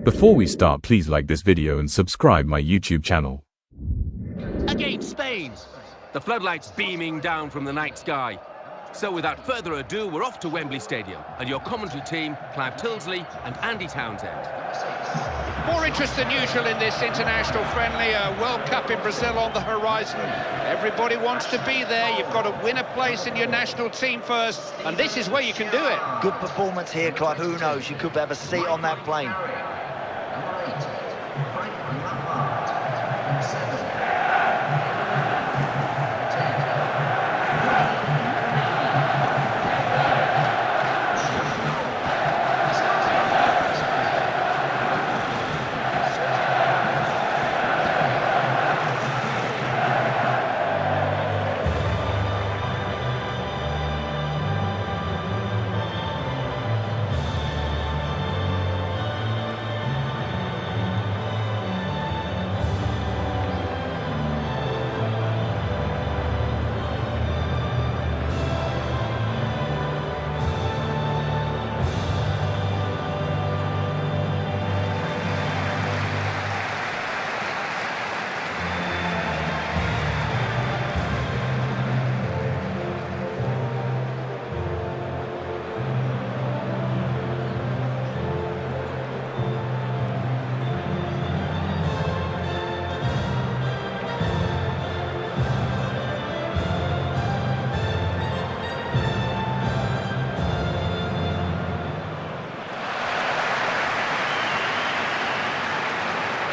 Before we start, please like this video and subscribe my YouTube channel. Against Spain, the floodlights beaming down from the night sky. So without further ado, we're off to Wembley Stadium and your commentary team, Clive Tilsley and Andy Townsend. More interest than usual in this international friendly, World Cup in Brazil on the horizon. Everybody wants to be there. You've got to win a place in your national team first, and this is where you can do it. Good performance here, Clive. Who knows? You could have a seat on that plane.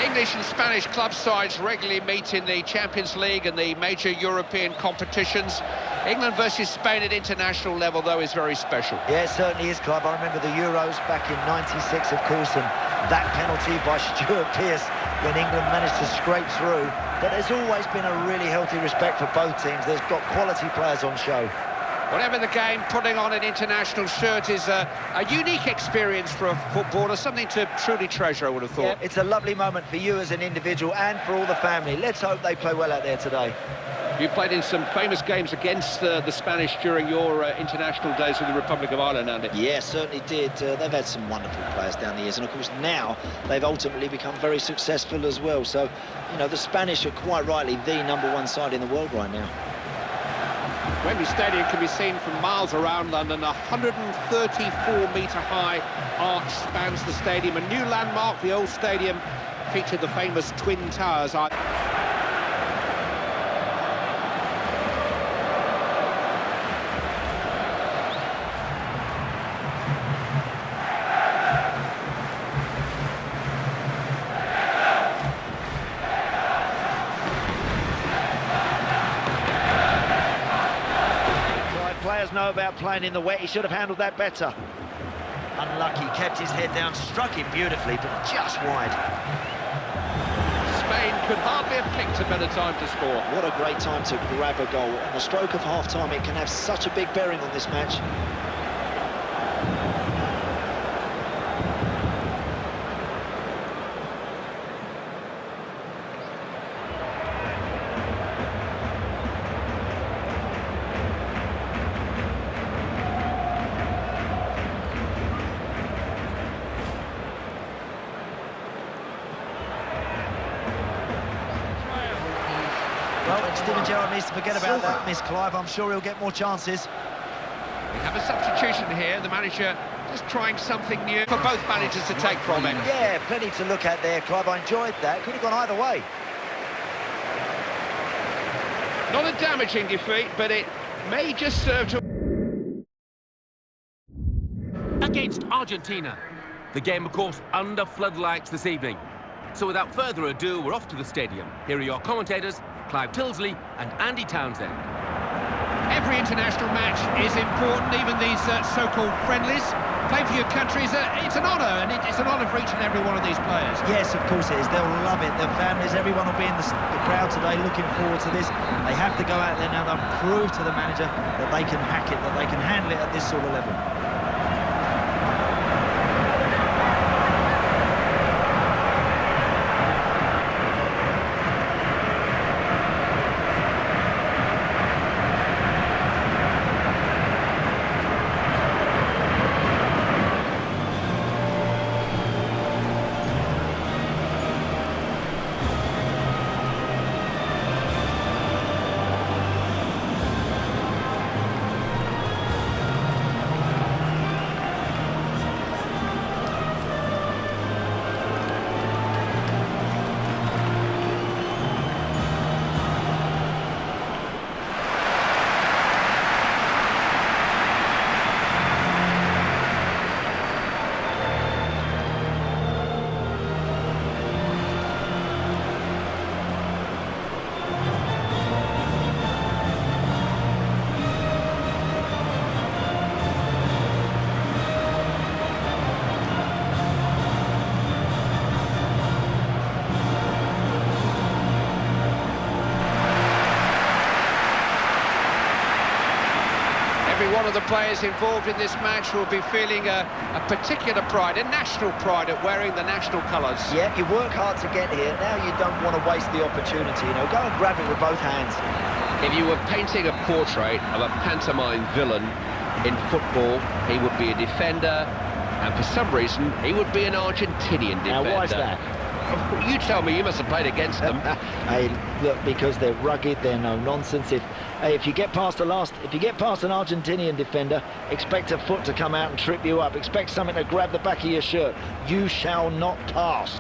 English and Spanish club sides regularly meet in the Champions League and the major European competitions. England versus Spain at international level, though, is very special. Yeah, it certainly is, Clive. I remember the Euros back in '96, of course, and that penalty by Stuart Pearce when England managed to scrape through. But there's always been a really healthy respect for both teams. There's got quality players on show. Whatever the game, putting on an international shirt is a unique experience for a footballer, something to truly treasure, I would have thought. Yeah, it's a lovely moment for you as an individual and for all the family. Let's hope they play well out there today. You played in some famous games against the Spanish during your international days with the Republic of Ireland, Andy. Yeah, certainly did. They've had some wonderful players down the years, and of course now they've ultimately become very successful as well. So, you know, the Spanish are quite rightly the #1 side in the world right now. Wembley Stadium can be seen from miles around London. A 134-metre high arch spans the stadium. A new landmark, the old stadium, featured the famous Twin Towers. Players know about playing in the wet. He should have handled that better. Unlucky, kept his head down, struck him beautifully, but just wide. Spain could hardly have picked a better time to score. What a great time to grab a goal. On the stroke of half-time, it can have such a big bearing on this match. Well, Steven Gerrard needs to forget about that miss, Clive. I'm sure he'll get more chances. We have a substitution here. The manager just trying something new for both managers to take from him. Yeah, plenty to look at there, Clive. I enjoyed that. Could have gone either way. Not a damaging defeat, but it may just serve to... Against Argentina. The game, of course, under floodlights this evening. So without further ado, we're off to the stadium. Here are your commentators, Clive Tilsley and Andy Townsend. Every international match is important, even these so-called friendlies. Play for your country, it's an honour, and it's an honour for each and every one of these players. Yes, of course it is. They'll love it. Their families, everyone will be in the crowd today looking forward to this. They have to go out there now and prove to the manager that they can hack it, that they can handle it at this sort of level. one of the players involved in this match will be feeling a particular pride, a national pride at wearing the national colours. Yeah, you work hard to get here. Now you don't want to waste the opportunity. You know, go and grab it with both hands. If you were painting a portrait of a pantomime villain in football, he would be a defender, and for some reason, he would be an Argentinian defender. Now, why is that? You tell me, you must have played against them. Hey, look, because they're rugged, they're no nonsense. If you get past an Argentinian defender, expect a foot to come out and trip you up. Expect something to grab the back of your shirt. You shall not pass.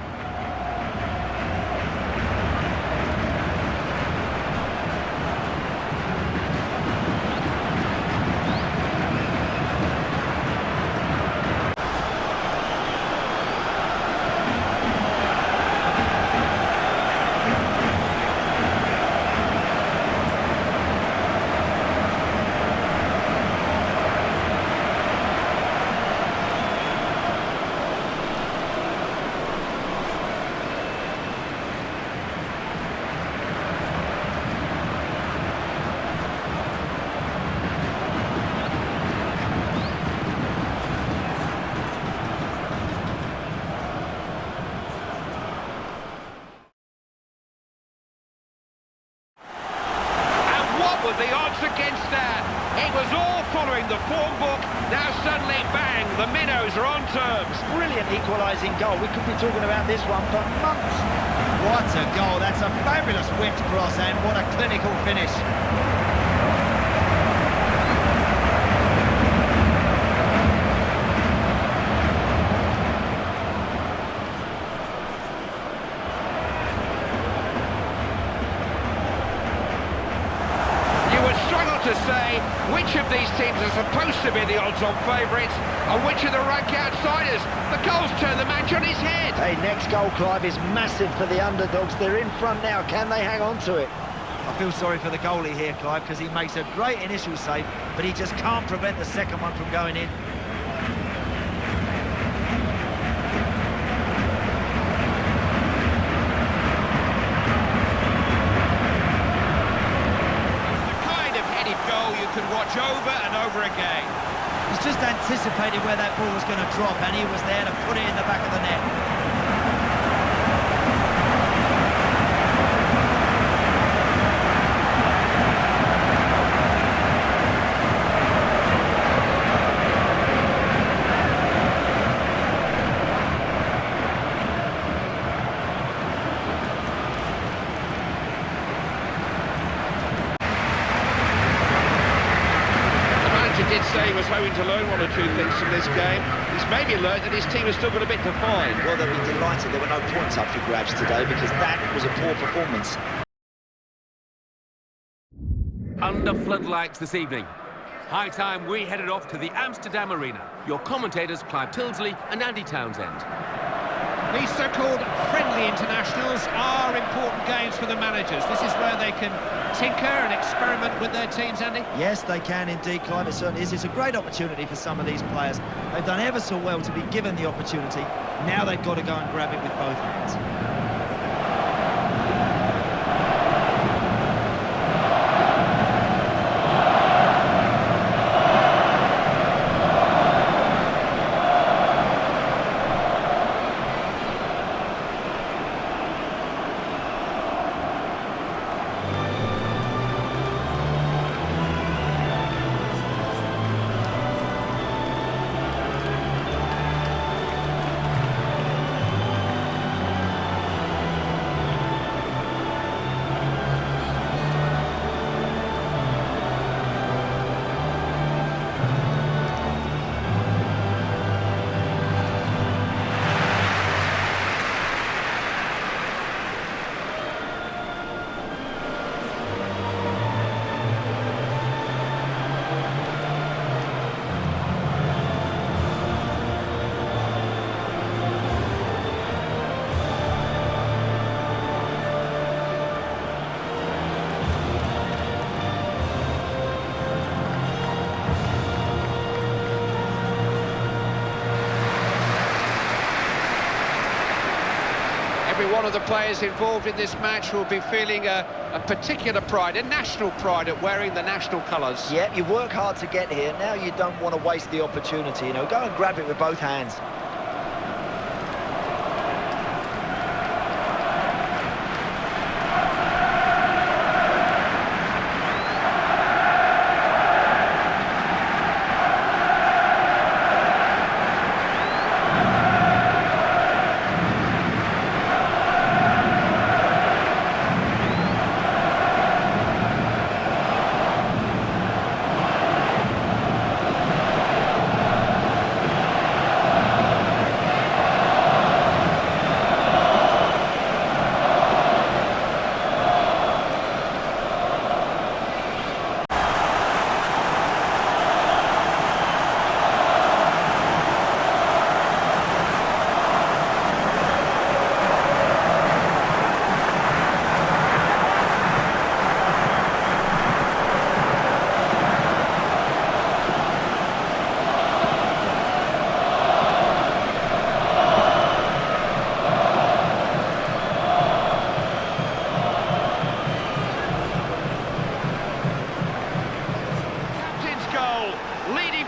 The odds against that. It was all following the form book. Now suddenly, bang, the minnows are on terms. Brilliant equalising goal. We could be talking about this one for months. What a goal. That's a fabulous whipped cross, and what a clinical finish. To say which of these teams are supposed to be the odds-on favourites and which are the rank outsiders. The goals turn the match on his head. Hey, next goal, Clive, is massive for the underdogs. They're in front now. Can they hang on to it? I feel sorry for the goalie here, Clive, because he makes a great initial save, but he just can't prevent the second one from going in. Watch over and over again. He's just anticipated where that ball was going to drop, and he was there to put it in the back of the net. Did say he was hoping to learn one or two things from this game. He's maybe learned that his team has still got a bit to find. Well, they'll be delighted there were no points up for grabs today, because that was a poor performance. Under floodlights this evening. High time we headed off to the Amsterdam Arena. Your commentators, Clive Tildesley and Andy Townsend. These so-called friendly internationals are important games for the managers. This is where they can tinker and experiment with their teams, Andy. Yes, they can indeed, Clive. It certainly is. It's a great opportunity for some of these players. They've done ever so well to be given the opportunity. Now they've got to go and grab it with both hands. Every one of the players involved in this match will be feeling a particular pride, a national pride at wearing the national colours. Yeah, you work hard to get here. Now you don't want to waste the opportunity. You know, go and grab it with both hands.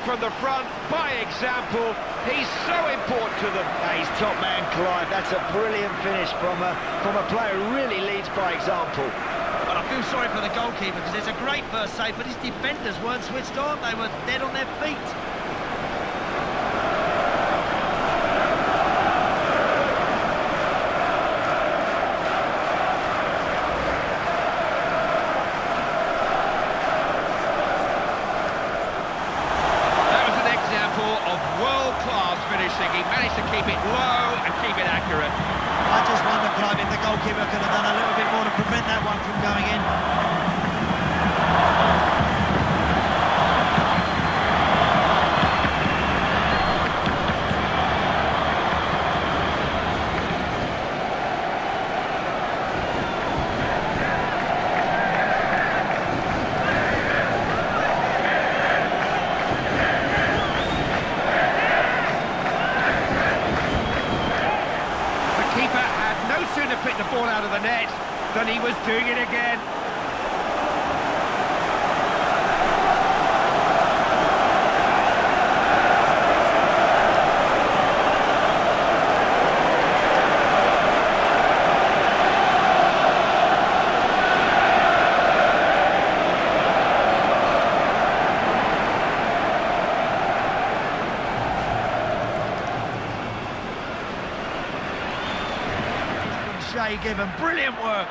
From the front, by example, he's so important to them. He's top man, Clive. That's a brilliant finish from a player who really leads by example. But I feel sorry for the goalkeeper because it's a great first save, but his defenders weren't switched on. They were dead on their feet. He managed to keep it low and keep it accurate. I just wonder, Clive, if the goalkeeper could have done a little bit more to prevent that one from going in. Picked the ball out of the net, then he was doing it again. Shea Given, brilliant work.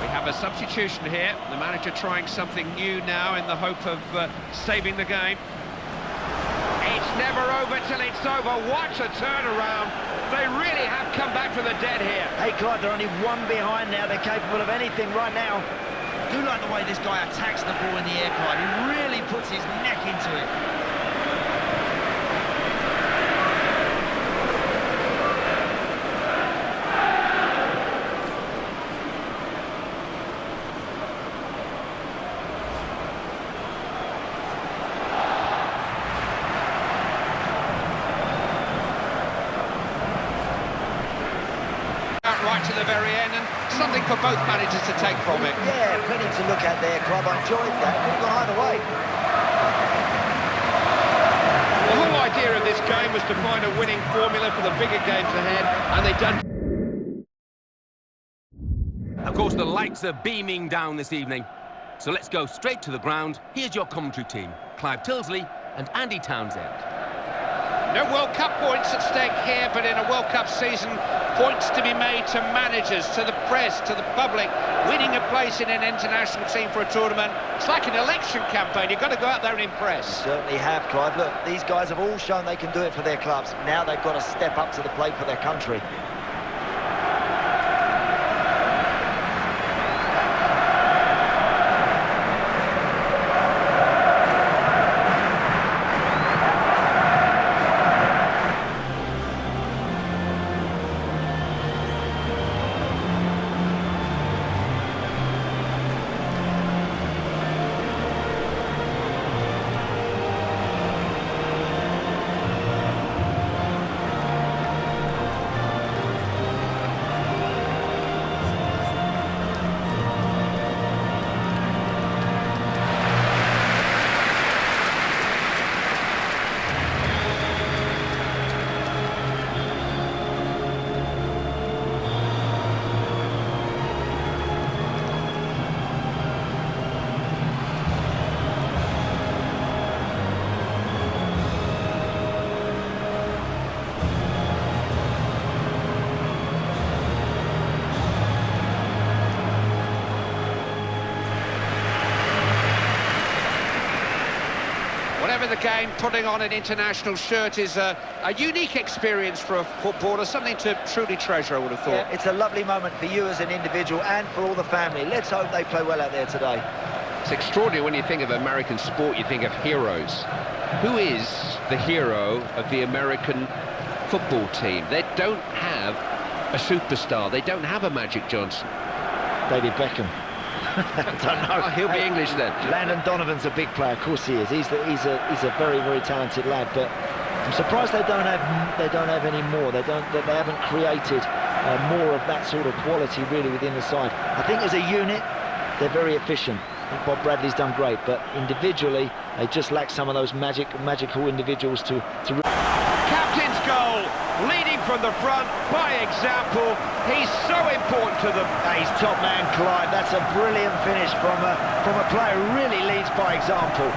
We have a substitution here. The manager trying something new now in the hope of saving the game. It's never over till it's over. What a turnaround. They really have come back from the dead here. Hey, Clive, they're only one behind now. They're capable of anything right now. I do like the way this guy attacks the ball in the air, Clive. He really puts his neck into it. Right to the very end, and something for both managers to take from it. Yeah, plenty to look at there, Clive. I enjoyed that. Could have gone either way. The whole idea of this game was to find a winning formula for the bigger games ahead, and they've done. Of course, the lights are beaming down this evening. So let's go straight to the ground. Here's your commentary team, Clive Tilsley and Andy Townsend. No World Cup points at stake here, but in a World Cup season, points to be made to managers, to the press, to the public. Winning a place in an international team for a tournament, it's like an election campaign. You've got to go out there and impress. Certainly have, Clive. Look, these guys have all shown they can do it for their clubs. Now they've got to step up to the plate for their country. whatever the game, putting on an international shirt is a unique experience for a footballer, something to truly treasure, I would have thought. Yeah, it's a lovely moment for you as an individual and for all the family. Let's hope they play well out there today. It's extraordinary when you think of American sport, you think of heroes. Who is the hero of the American football team? They don't have a superstar. They don't have a Magic Johnson. David Beckham. I don't know. Oh, he'll be English then. Landon Donovan's a big player, of course he is. He's a very, very talented lad, but I'm surprised they don't have any more. They haven't created more of that sort of quality really within the side. I think as a unit, they're very efficient. I think Bob Bradley's done great, but individually, they just lack some of those magical individuals to... Captain's goal, leading from the front by example. He's so important to them. He's top man, Clive. That's a brilliant finish from a player who really leads by example.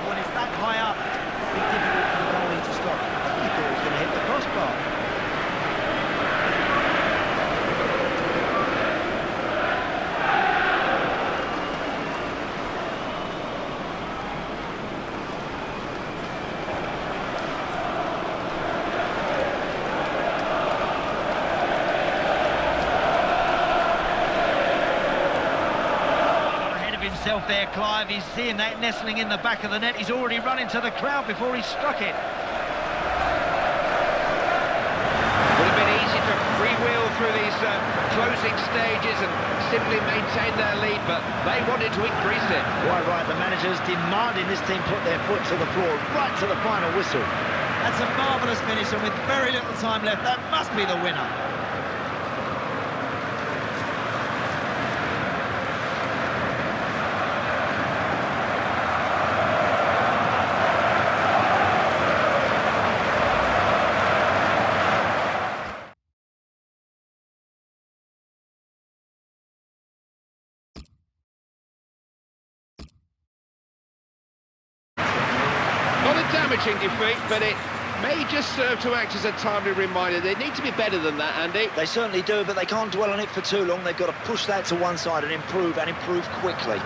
When it's that high up, it's difficult for the goalie to stop. I think he thought he was going to hit the crossbar. Himself there, Clive. He's seeing that nestling in the back of the net. He's already run into the crowd before he struck it. Would have been easy to freewheel through these closing stages and simply maintain their lead, but they wanted to increase it. Quite right, the manager's demanding this team put their foot to the floor right to the final whistle. That's a marvellous finish, and with very little time left, that must be the winner. Not a damaging defeat, but it may just serve to act as a timely reminder. They need to be better than that, Andy. They certainly do, but they can't dwell on it for too long. They've got to push that to one side and improve quickly.